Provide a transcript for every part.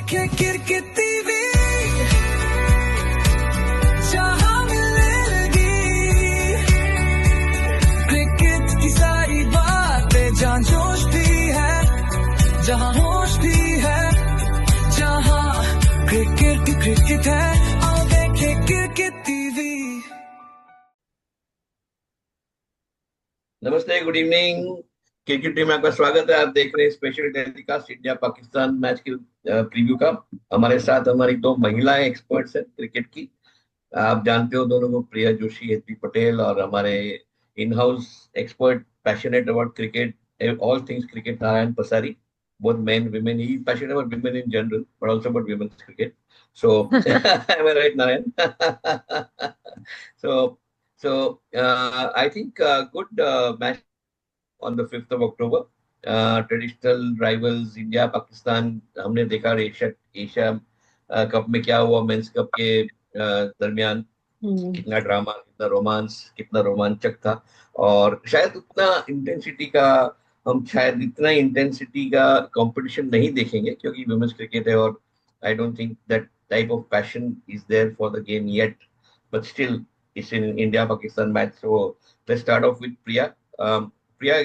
देखे cricket TV, जहां मिलने लगी क्रिकेट की सारी बातें, जहां जोश भी है, जहां होश भी है, जहां क्रिकेट है, आओ देखे क्रिकेट टीवी। नमस्ते, गुड इवनिंग। क्रिकेट टीम में आपका स्वागत है। आप देख रहे हैं special telecast India Pakistan match की प्रीव्यू का। हमारे साथ हमारी दो महिलाएं एक्सपर्ट्स हैं क्रिकेट की। आप जानते हो दोनों को, प्रिया जोशी, एचपी पटेल, और हमारे in house expert passionate about cricket, all things cricket, Narayan पसारी। both men women, he is passionate about women in general but also about women's cricket. So am I right, Narayan? so I think good match on the 5th of October. Traditional rivals India Pakistan हमने देखा। Asia Asia cup में क्या हुआ, mains cup के दरमियान कितना drama, कितना romance, कितना रोमांचक था। और शायद इतना इंटेंसिटी का कंपटीशन नहीं देखेंगे क्योंकि वुमेन्स क्रिकेट है, और I don't think that type of passion is there for the game yet, but still it's in India Pakistan match. So let's start off with Priya. Priya,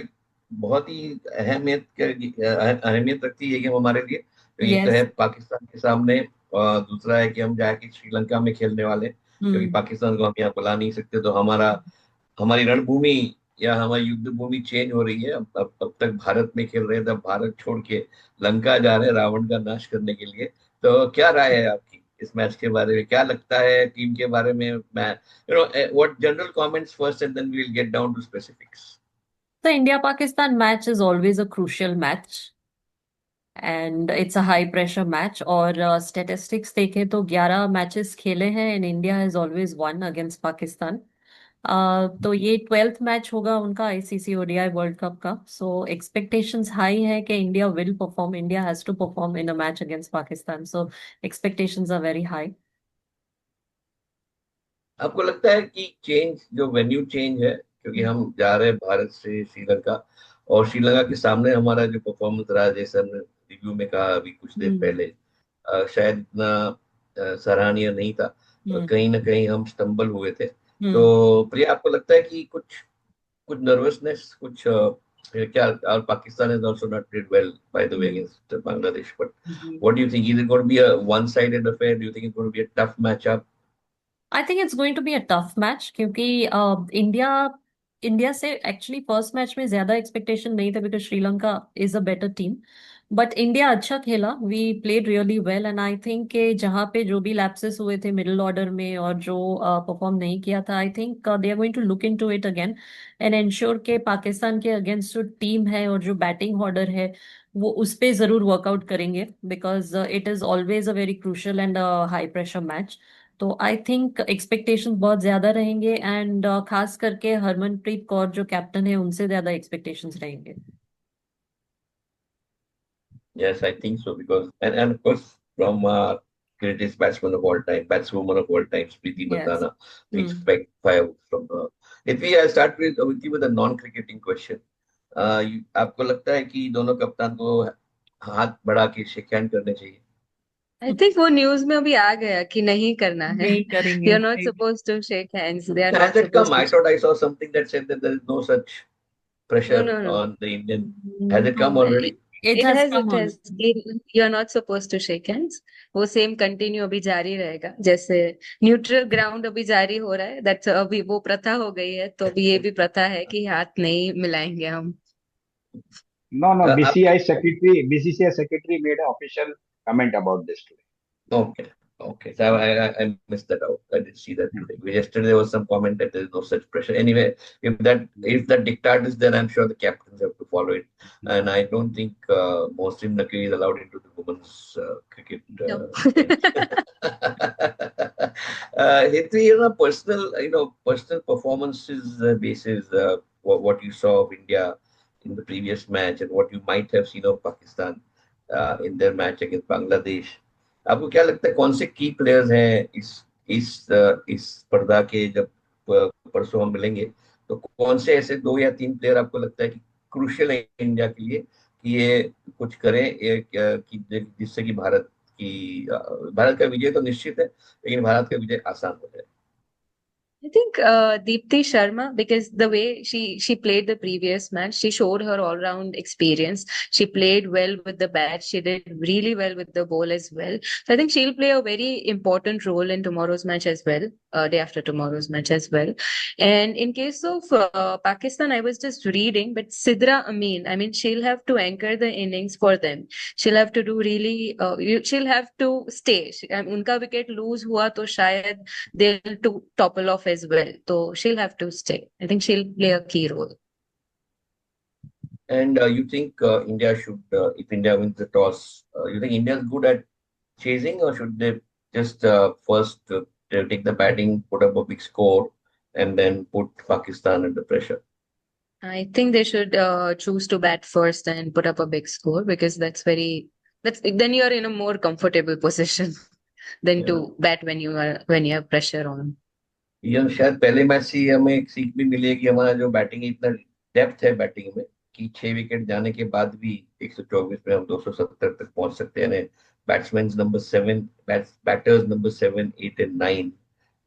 बहुत ही अहमियत रखती है ये गेम हमारे लिए। तो एक तो यस। है पाकिस्तान के सामने, और दूसरा है कि हम जाके श्रीलंका में खेलने वाले हैं, क्योंकि पाकिस्तान को हम यहाँ बुला नहीं सकते। तो हमारी रणभूमि या हमारी युद्ध भूमि चेंज हो रही है। अब तक भारत में खेल रहे थे, अब भारत छोड़ के लंका जा रहे हैं रावण का नाश करने के लिए। तो क्या राय है आपकी इस मैच के बारे में? क्या लगता है टीम के बारे में? मैं what general comments first and then we will get down to specifics. The India-Pakistan match is always a crucial match and it's a high pressure match. और statistics देखें तो 11 मैचेस खेले हैं and India has always won against Pakistan. तो ये 12th match होगा उनका ICC ODI world cup का। सो एक्सपेक्टेशंस हाई है कि India will perform, India has to perform in a match against Pakistan. So expectations are very high. आपको लगता है कि चेंज, जो वेन्यू चेंज है, क्योंकि हम जा रहे हैं भारत से श्रीलंका, और श्रीलंका के सामने हमारा जो परफॉर्मेंस रहा, जैसे हमने रिव्यू में कहा अभी कुछ देर पहले, शायद इतना सराहनीय नहीं था। कहीं ना कहीं हम स्टम्बल हुए थे। तो प्रिया, आपको लगता है कि कुछ कुछ नर्वसनेस, कुछ क्या? और Pakistan has also not played well, by the way, against Bangladesh. But what do you think? Is it going to be a one-sided affair? Do you think it's going to be a tough matchup? I think it's going to be a tough match क्योंकि India India से actually first match में ज्यादा expectation नहीं था because Sri Lanka is a better team. But India अच्छा खेला, we played really well and I think के जहाँ पे जो भी लैप्सेस हुए थे मिडिल ऑर्डर में और जो परफॉर्म नहीं किया था, I think they are going to look into it again and ensure के पाकिस्तान के अगेंस्ट जो टीम है और जो बैटिंग ऑर्डर है वो उस पे जरूर वर्कआउट करेंगे because it is always a very crucial and high pressure match. तो आई थिंक एक्सपेक्टेशंस बहुत ज्यादा रहेंगे एंड खास करके हरमनप्रीत कौर जो कैप्टन है उनसे ज्यादा एक्सपेक्टेशंस रहेंगे। Yes, I think so, because and of course from greatest batsman of all time, batswoman of all time, Smriti Yes. Mandhana, we expect fireworks from her. If we start with you with a non-cricketing question, आपको लगता है कि दोनों कप्तान को हाथ बढ़ा के शेक हैंड करने चाहिए? आई थिंक वो न्यूज में अभी आ गया कि नहीं करना है। नहीं दे करेंगे। Are not suppose to shake hands, they are Has not it come? Suppose I to. thought I saw something that said that there is no such no pressure no no, on the Indian. Has it come already? It it has has come it on. Has you are not suppose to shake hands. वो same continue अभी जारी रहेगा, जैसे neutral ground अभी जारी हो रहा है, दैट्स अभी वो प्रथा हो गई है, तो अभी ये भी प्रथा है कि हाथ नहीं मिलाएंगे हम। No, no. आप BCCI secretary made an official comment about this today. Okay. Okay. So I missed that out. I did see that today. Yesterday there was some comment that there is no such pressure. Anyway, if that diktat is there, I'm sure the captains have to follow it. And I don't think Mohsin Naqvi is allowed into the women's cricket. No. Hetvi, personal performances basis, what you saw of India in the previous match and what you might have seen of Pakistan in their match against Bangladesh. आपको क्या लगता है कौन से की players हैं इस स्पर्धा के? जब परसों हम मिलेंगे तो कौन से ऐसे 2 या 3 प्लेयर आपको लगता है कि क्रूशियल है इंडिया के लिए कि ये कुछ करें, कि जिससे कि भारत कि भारत का विजय तो निश्चित है, लेकिन भारत का विजय आसान हो जाए? I think Deepti Sharma, because the way she played the previous match, she showed her all round experience. She played well with the bat. She did really well with the ball as well. So I think she'll play a very important role in tomorrow's match as well, day after tomorrow's match as well. And in case of Pakistan, I was just reading, but Sidra Amin, I mean, she'll have to anchor the innings for them. She'll have to do really, she'll have to stay. उनका wicket lose हुआ तो शायद they'll to topple off as well. So she'll have to stay. I think she'll play a key role. And you think India should, if India wins the toss, you think India is good at chasing, or should they just first take the batting, put up a big score, and then put Pakistan under pressure? I think they should choose to bat first and put up a big score because that's then you're in a more comfortable position than Yeah. to bat when you have pressure on. ये शायद पहले match से ही हमें एक सीख भी मिली है कि हमारा जो बैटिंग इतना डेप्थ है बैटिंग में कि 6 विकेट जाने के बाद भी 124 में हम 270 तक पहुंच सकते हैं। Batsman number 7, batters number 7, 8 and 9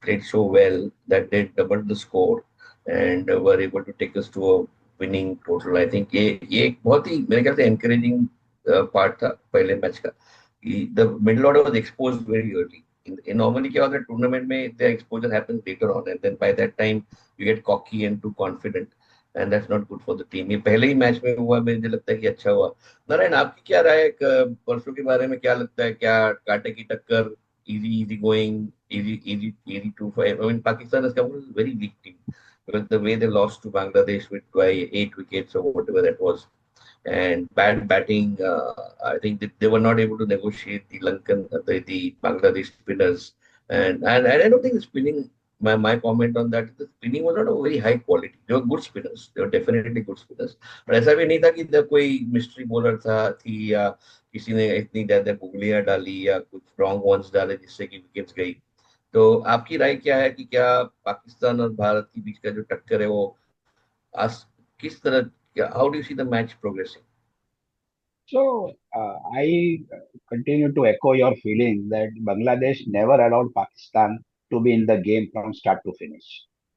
played so well that they doubled the score and were able to take us to a winning total. I think ये एक बहुत ही मेरे ख्याल से encouraging पार्ट था पहले मैच का कि the middle order was exposed very early. In normally क्या होता है टूर्नामेंट में the exposure happens later on and then by that time you get cocky and too confident and that's not good for the team. ये पहले ही match में हुआ, मुझे लगता है कि अच्छा हुआ। नारायण, आपकी क्या राय है परसों के बारे में? क्या लगता है, क्या कांटे की टक्कर, easy going, easy 2-5? I mean, Pakistan has come from a very weak team because the way they lost to Bangladesh with by 8 wickets or whatever that was, and bad batting. I think that they were not able to negotiate the the Bangladesh spinners, and I don't think the spinning. My comment on that, the spinning was not a very high quality. They were good spinners. They were definitely good spinners. But ऐसा भी नहीं था कि कोई mystery bowler थी या किसी ने इतनी ज्यादा गुगलियां डाली या कुछ रॉन्ग वंस डाले जिससे कि विकेट्स गई। तो आपकी राय क्या है कि क्या पाकिस्तान और भारत के बीच का जो टक्कर है वो आज किस तरह, how do you see the match progressing? So I continue to echo your feeling that Bangladesh never allowed Pakistan to be in the game from start to finish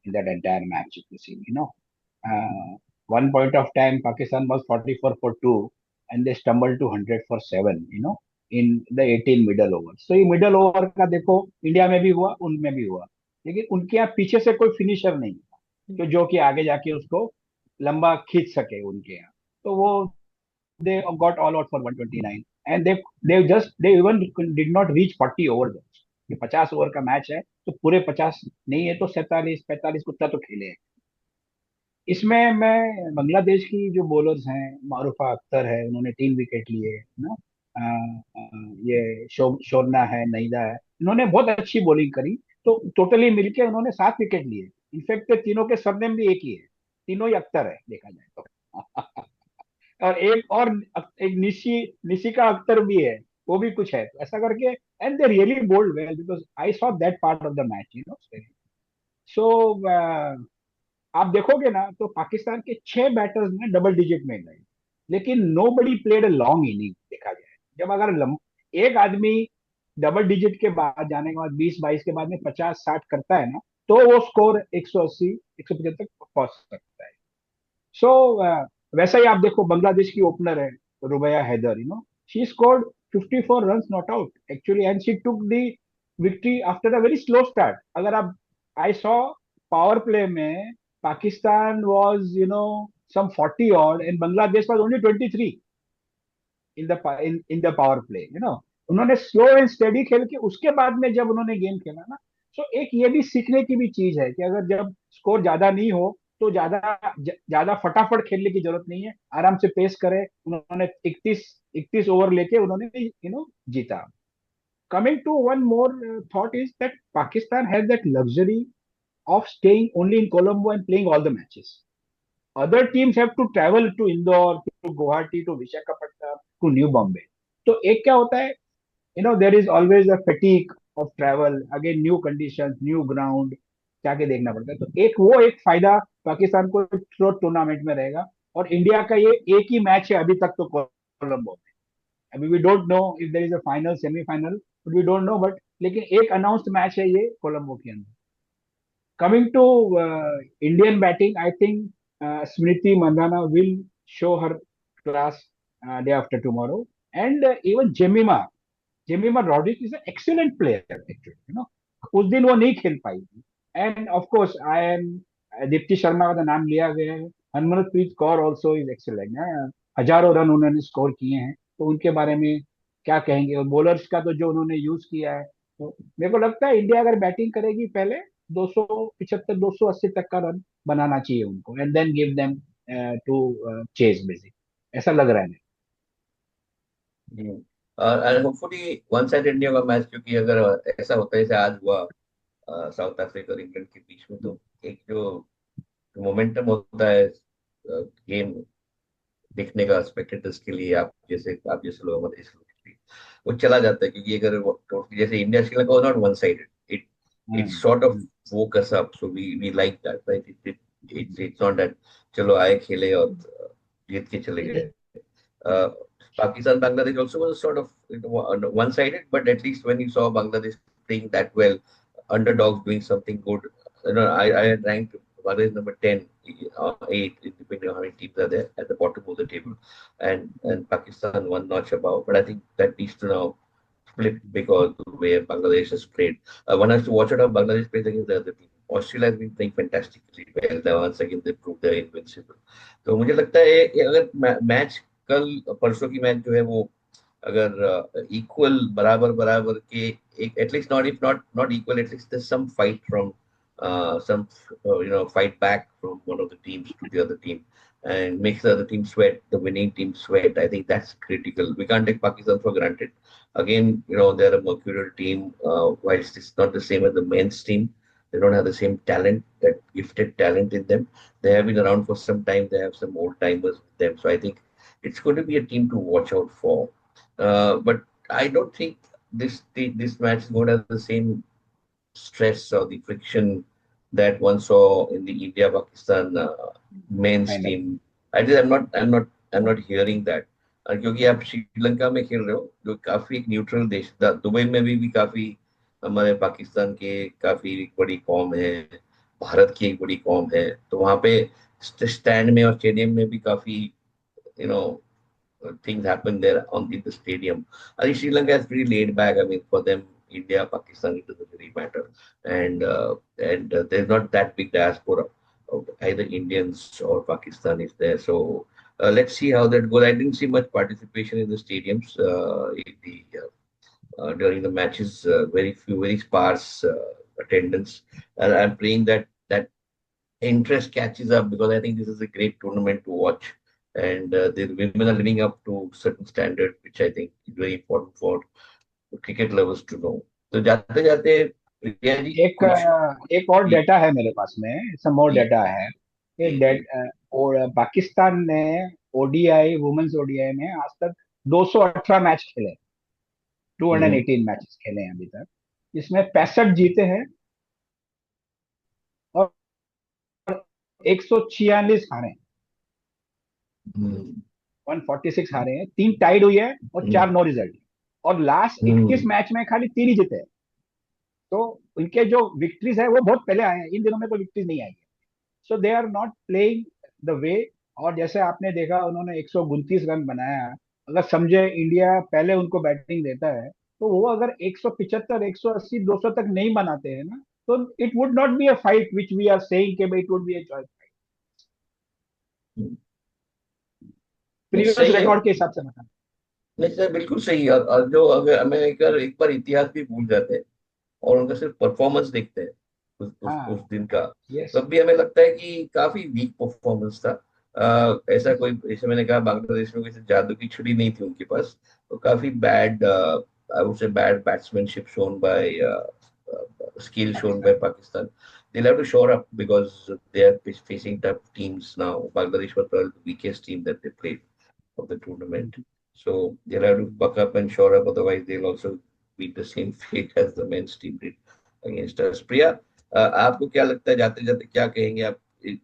in that entire match. If you see, one point of time Pakistan was 44 for 2 and they stumbled to 100 for 7. In the 18 middle overs. So ये middle over का देखो India में भी हुआ, उनमें भी हुआ, लेकिन उनके यहाँ पीछे से कोई फिनिशर नहीं था तो जो कि आगे जाके उसको लंबा खींच सके उनके यहाँ। तो वो they got all out for 129 and they even did not reach 40 overs. ये 50 ओवर का मैच है तो पूरे 50 नहीं है तो 47-45 कुत्ता तो खेले हैं। इसमें मैं बांग्लादेश की जो बॉलर्स हैं, मारूफा अख्तर है, उन्होंने 3 विकेट लिए ना। ये शोरना है, नईदा है, इन्होंने बहुत अच्छी बॉलिंग करी। तो टोटली मिलके उन्होंने 7 विकेट लिए। इनफैक्ट तीनों के सरनेम भी एक ही है, तीनों ही अख्तर है देखा जाए तो। और एक निशिका अख्तर भी है, वो भी कुछ है। तो ऐसा करके and they really bowled well because I saw that part of the match. So आप देखोगे ना तो पाकिस्तान के 6 बैटर्स ने डबल डिजिट में गए, लेकिन nobody played a long inning देखा जाए। जब अगर एक आदमी डबल डिजिट के बाद जाने के बाद 20-22 के बाद में 50-60 करता है ना तो वो स्कोर 180-175 तक पहुंच सकता है। सो वैसा ही आप देखो बांग्लादेश की ओपनर है Rubaiya Haider, she scored 54 runs not out actually and she took the victory after a very slow start. अगर आप आई सॉ पावर प्ले में Pakistan was some 40 odd and Bangladesh was only 23 in the power play। उन्होंने slow and steady खेल के उसके बाद में जब उन्होंने गेम खेला ना, सो एक ये भी सीखने की भी चीज है कि अगर जब स्कोर ज्यादा नहीं हो तो ज्यादा फटाफट खेलने की जरूरत नहीं है, आराम से पेस करे। उन्होंने 31 ओवर लेके उन्होंने जीता। Coming to one more thought is that Pakistan has that luxury of staying only in Colombo and playing all the matches. Other teams have to travel to Indore, to Guwahati, to Visakhapatnam, to New Bombay. तो एक क्या होता है, there is always a fatigue of travel, again new conditions, new ground, जाके देखना पड़ता है। तो एक फायदा पाकिस्तान को थ्रू टूर्नामेंट में रहेगा। और इंडिया का ये एक ही मैच है अभी तक तो कोलंबो में, अभी we don't know if there is a final semifinal, but we don't know, but लेकिन एक अनाउंस्ड मैच है ये कोलंबो के अंदर. Coming to Indian batting, I think Smriti Mandhana will show her class day after tomorrow. And even Jemima Rodriguez is an excellent player actually. उस दिन वो नहीं खेल पाई थी. End of course I am, Deepti Sharma का नाम लिया गया है. Harmanpreet Kaur also is excellent. हजारों रन उन्होंने स्कोर किए हैं, तो उनके बारे में क्या कहेंगे. और बॉलर्स का तो जो उन्होंने यूज किया है, तो मेरे को लगता है इंडिया अगर बैटिंग करेगी पहले 275 280 तक का रन बनाना चाहिए उनको, and then give them to chase basic. ऐसा लग रहा है. और होपफुली वन साइड इंडिया का मैच, क्योंकि अगर ऐसा होता है जैसे आज हुआ साउथ अफ्रीका और इंग्लैंड के बीच में, तो एक जो मोमेंटम होता है गेम देखने का स्पेक्टेटर्स के लिए, आप जैसे लोग, हमारे जैसे लोग के लिए, वो चला जाता है. क्योंकि अगर टोटली जैसे India Sri Lanka was not one sided, it sort of woke us up, so we like that, right? It's not that चलो आए खेले और जीत के चले गए. uh, Pakistan Bangladesh also was sort of one sided, but at least when you saw Bangladesh playing that well, underdogs doing something good, I had ranked Bangladesh number 10, 8, depending on how many teams are there at the bottom of the table, and Pakistan one notch above. But I think that needs to now flip because the way Bangladesh has played. One has to watch out how Bangladesh plays against the other team. Australia has been playing fantastically well. Once again they proved they're invincible. तो मुझे लगता है कि अगर match कल परसों की match जो है वो अगर इक्वल बराबर बराबर के एक at least not if not equal at least some fight from some fight back from one of the teams to the other team and makes the other team sweat, the winning team sweat. I think that's critical. We can't take Pakistan for granted. Again, they're a mercurial team. Whilst it's not the same as the men's team, they don't have the same talent, that gifted talent in them. They have been around for some time. They have some old timers with them. So I think it's going to be a team to watch out for. But I don't think this match is going to have the same stress or the friction that one saw in the India Pakistan men's Kind of. team. I just I'm not hearing that. क्योंकि आप श्रीलंका में खेल रहे हो जो काफी एक neutral देश था. दुबई में भी काफी हमारे पाकिस्तान के काफी एक बड़ी कौम है, भारत की एक बड़ी कौम है. तो वहाँ पे स्टैंड में और स्टेडियम में भी काफी you know things happen there in the stadium. I think Sri Lanka is pretty laid back. I mean, for them, India, Pakistan, it doesn't really matter, and there's not that big diaspora of either Indians or Pakistanis there. So let's see how that goes. I didn't see much participation in the stadiums during the matches. Very few, very sparse attendance, and I'm praying that interest catches up because I think this is a great tournament to watch. And the women are living up to certain standard, which I think is very important for cricket lovers to know. तो जाते जाते प्रिया जी एक और data है मेरे पास में, सम और data है. और पाकिस्तान ने ओडीआई, वुमेन्स ओडीआई में आज तक 218 मैच खेले, 218 मैचेस खेले हैं अभी तक. इसमें 65 जीते हैं और 146 हारे, 146 हारे हैं, 3 टाइड हुई है और 4 नो रिजल्ट. और लास्ट 21 मैच में खाली 3 ही जीते हैं. तो उनके जो विक्ट्रीज है वो बहुत पहले आए हैं, इन दिनों में कोई विक्ट्रीज नहीं आई है. So they are not playing the way. और जैसे आपने देखा उन्होंने 129 रन बनाया. अगर समझे इंडिया पहले उनको बैटिंग देता है, तो वो अगर 175 180 200 तक नहीं बनाते हैं ना, तो it would not be a fight which we are saying कि it would be a joy fight. Previous record के हिसाब से बता. नहीं सर, बिल्कुल सही है. और जो अगर हमें एक बार इतिहास भी भूल जाते हैं और उनका सिर्फ परफॉर्मेंस देखते हैं उस दिन का, तब भी हमें लगता है कि काफी वीक परफॉर्मेंस था. ऐसा कोई, जैसे मैंने कहा, बांग्लादेश में किसी जादू की छुरी नहीं थी उनके पास. तो काफी bad, I would say bad batsmanship shown by, skill shown by Pakistan. They'll have to shore up because they are facing tough teams now. Bangladesh was probably the weakest team that they played of the tournament. So they'll have to buck up and shore up, otherwise they'll also meet the same fate as the men's team did against us. प्रिया, आपको क्या लगता है, जाते जाते क्या कहेंगे आप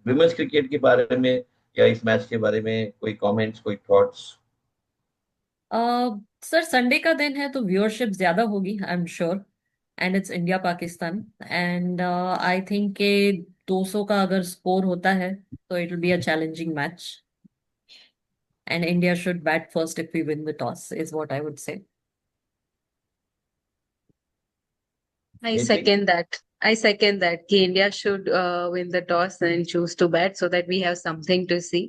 women's cricket के बारे में या इस मैच के बारे में? कोई कमेंट्स, कोई थॉट्स? सर संडे का दिन है तो व्यूअरशिप ज्यादा होगी, I am sure, and it's India Pakistan, and I think के 200 का अगर स्कोर होता है तो it will be a challenging match, and India should bat first if we win the toss is what I would say. I Jayashree? second that. I second that. कि India should win the toss and choose to bat so that we have something to see.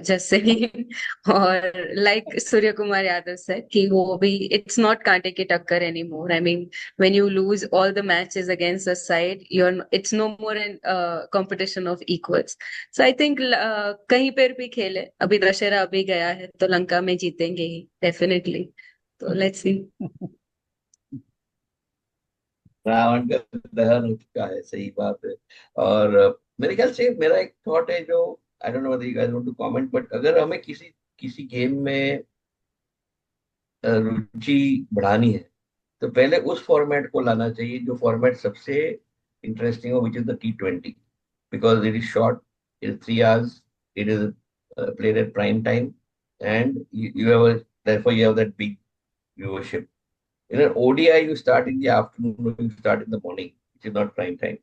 Just saying. और like Surya Kumar Yadav said कि वो भी it's not कांटे की टक्कर anymore. I mean, when you lose all the matches against a side, it's no more an competition of equals. So I think कहीं पर भी खेले, अभी दशहरा अभी गया है तो लंका में जीतेंगे ही definitely. तो let's see. रावण का दहन हो चुका है, सही बात है। और मेरे ख्याल से मेरा एक थॉट है जो I don't know whether you guys want to comment, but अगर हमें किसी किसी गेम में रुचि बढ़ानी है तो पहले उस फॉर्मेट को लाना चाहिए जो फॉर्मेट सबसे इंटरेस्टिंग हो, which is the T20, because it is short, it is 3 hours, it is played at prime time, and you have therefore you have that big viewership. In an ODI, you start in the afternoon, or you start in the morning, which is not prime time.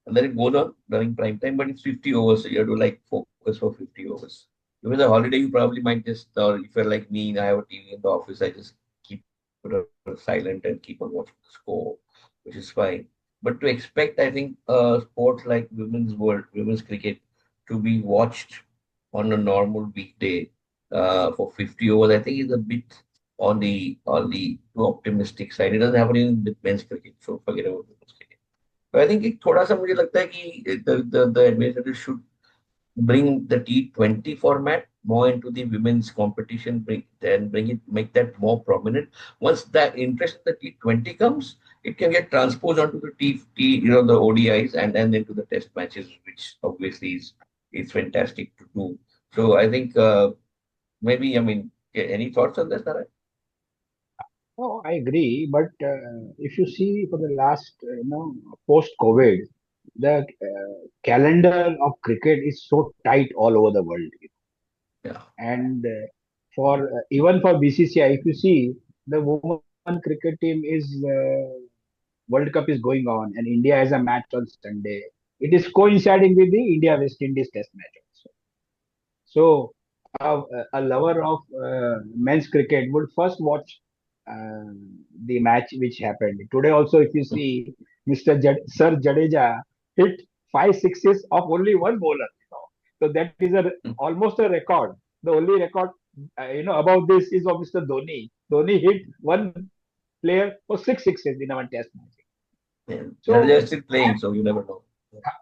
And then it goes on during prime time, but it's 50 overs, so you have to like focus for 50 overs. If it's a holiday, you probably might just, or if you're like me, I have a TV in the office, I just keep it silent and keep on watching the score, which is fine. But to expect, I think, sports like women's cricket to be watched on a normal weekday for 50 overs, I think is a bit on the too optimistic side. It doesn't happen in with men's cricket, so forget about women's cricket. But I think एक थोड़ा सा मुझे लगता है कि the administrators should bring the T20 format more into the women's competition, make that more prominent. Once that interest in the T20 comes, it can get transposed onto the the ODIs and into the test matches, which obviously is fantastic to do. So I think maybe, I mean, any thoughts on this, Narayan? Oh, I agree. But if you see for the last, post-COVID, the calendar of cricket is so tight all over the world. Yeah. And for even for BCCI, if you see the women cricket team is World Cup is going on, and India has a match on Sunday. It is coinciding with the India West Indies Test match also. So a lover of men's cricket would first watch uh, the match which happened today. Also, if you see, Sir Jadeja hit 5 sixes of only one bowler. So that is almost a record. The only record about this is of Mr. Dhoni. Dhoni hit one player for 6 sixes in one Test match. Yeah. So They're still playing, so you never know.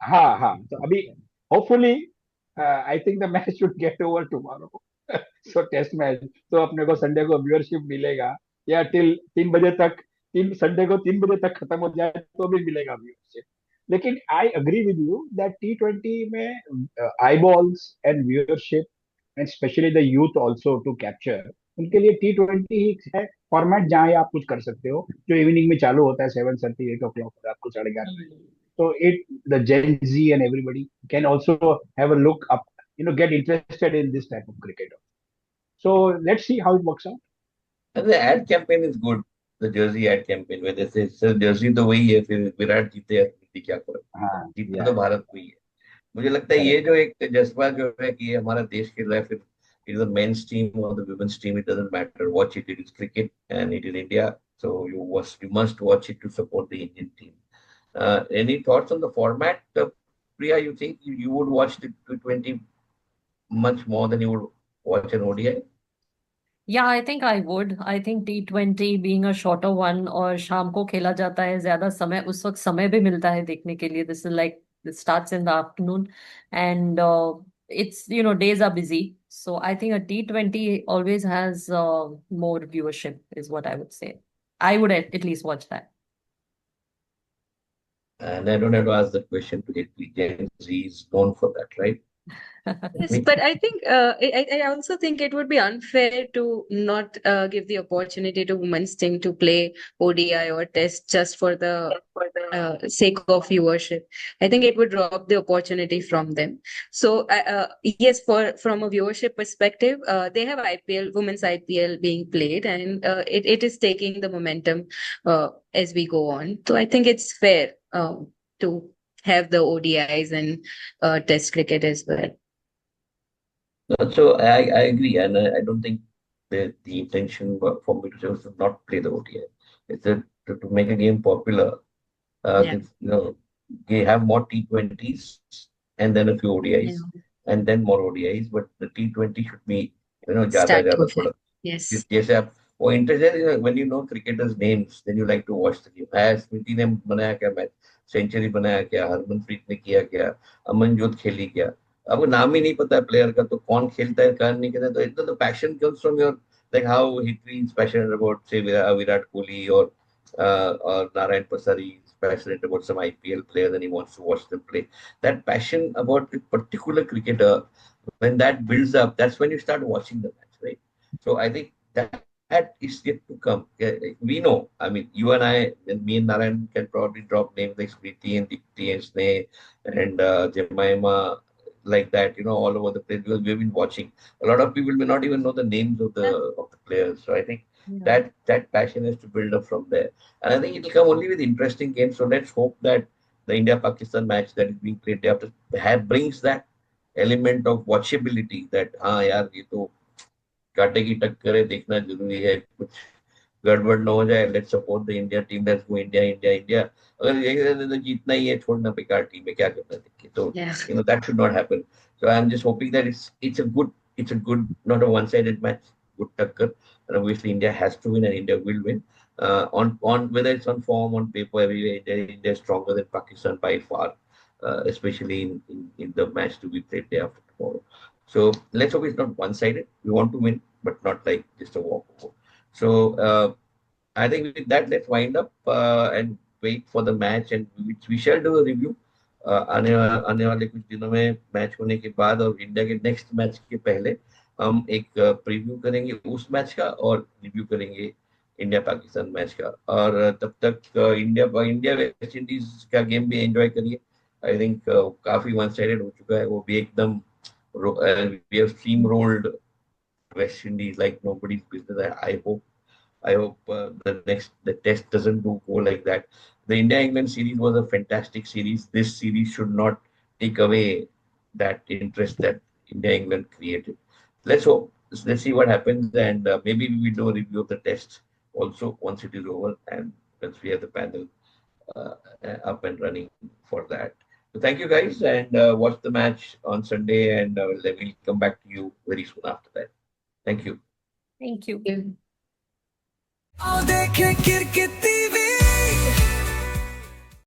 हाँ. So अभी hopefully I think the match should get over tomorrow. So test match तो अपने को Sunday को viewership मिलेगा, या till 3 बजे तक, संडे को 3 बजे तक खत्म हो जाए तो भी मिलेगा व्यूअरशिप. लेकिन I agree with you that T20 में eyeballs and viewership and especially the youth also to capture, उनके लिए T20 ही है फॉर्मेट जहाँ आप कुछ कर सकते हो, जो इवनिंग में चालू होता है 7:30 8 o'clock रात को 11:30. So the Gen Z and everybody can also have a look up, get interested in this type of cricket. So let's see how it works out. And the ad campaign is good. The jersey ad campaign, where they say, "Sir, jersey तो वही है, फिर विराट जीते या जीते क्या करो, हाँ, जीतते तो भारत को ही है." मुझे लगता है ये जो एक जज्बा जो है कि ये हमारा देश खेल रहा है, फिर it is the men's team or the women's team, it doesn't matter. Watch it. It is cricket and it is India. So you must watch it to support the Indian team. Any thoughts on the format, Priya? You think you would watch the T20 much more than you would watch an ODI? Yeah, I think I would. I think T20 being a shorter one और शाम को खेला जाता है ज्यादा समय, उस वक्त समय भी मिलता है देखने के लिए. This is like this starts in the afternoon, and it's days are busy. So I think a T20 always has more viewership is what I would say. I would at least watch that. And I don't have to ask the question to get Gen Z is known for that, right? Yes, but I think I also think it would be unfair to not give the opportunity to women's team to play ODI or Test just for the sake of viewership. I think it would rob the opportunity from them. So yes, from a viewership perspective, they have IPL, women's IPL being played, and it is taking the momentum as we go on. So I think it's fair to have the ODIs and Test cricket as well. So I agree, and I don't think the intention for me to say was to not play the ODI. It's to make a game popular. Yeah. They have more T20s and then a few ODIs Yeah. and then more ODIs, but the T20 should be Start ज़्यादा with थोड़ा yes. जैसे आप वो interest when you know cricketers names then you like to watch the game. स्मृति ने बनाया क्या match, century बनाया क्या, हरमनप्रीत ने किया क्या, अमनजोत खेली क्या, आपको नाम ही नहीं पता है प्लेयर का तो कौन खेलता है कौन नहीं खेलता है, तो इतना तो passion comes from your like how Hitri is passionate about say Virat Kohli or Narayan Pasari is passionate about some IPL player and he wants to watch them play. That passion about a particular cricketer, when that builds up, that's when you start watching the match, right? So I think that is yet to come. Yeah, like, we know. I mean, you and I, and me and Narayan can probably drop names like Smriti and Dipti and Sneh and Jemima like that, all over the place because we've been watching. A lot of people may not even know the names of the players. So I think Yeah. that passion is to build up from there. And I think it will come only with interesting games. So let's hope that the India-Pakistan match that is being played day after brings that element of watchability that हाँ यार ये तो कांटे की टक्कर है देखना जरूरी है कुछ गड़बड़ ना हो जाए let's support the India team let's go India India India अगर ये तो जीतना ही है छोड़ना बेकार टीम है क्या करना देख के तो Yeah. that should not happen. So I'm just hoping that it's a good not a one-sided match, good takkar, and obviously India has to win and India will win. On whether it's on form on paper everywhere India is stronger than Pakistan by far, especially in the match to be played day after tomorrow. So let's hope it's not one-sided. We want to win, but not like just a walkover. So I think with that, let's wind up and wait for the match, and we shall do a review. आने वाले कुछ दिनों में match होने के बाद और India के नेक्स्ट मैच के पहले हम एक प्रीव्यू करेंगे उस मैच का और रिव्यू करेंगे इंडिया पाकिस्तान मैच का और तब तक इंडिया वेस्ट इंडीज का गेम भी एंजॉय करिए. आई थिंक काफी वन साइडेड हो चुका है वो भी एकदम. We have steamrolled West Indies like nobody's business. I hope the test doesn't go like that. The India-England series was a fantastic series. This series should not take away that interest that India-England created. Let's hope. Let's see what happens, and maybe we will do a review of the test also once it is over and once we have the panel up and running for that. So thank you guys, and watch the match on Sunday, and we'll come back to you very soon after that. Thank you. Thank you. Yeah. आओ देखें किरकिरी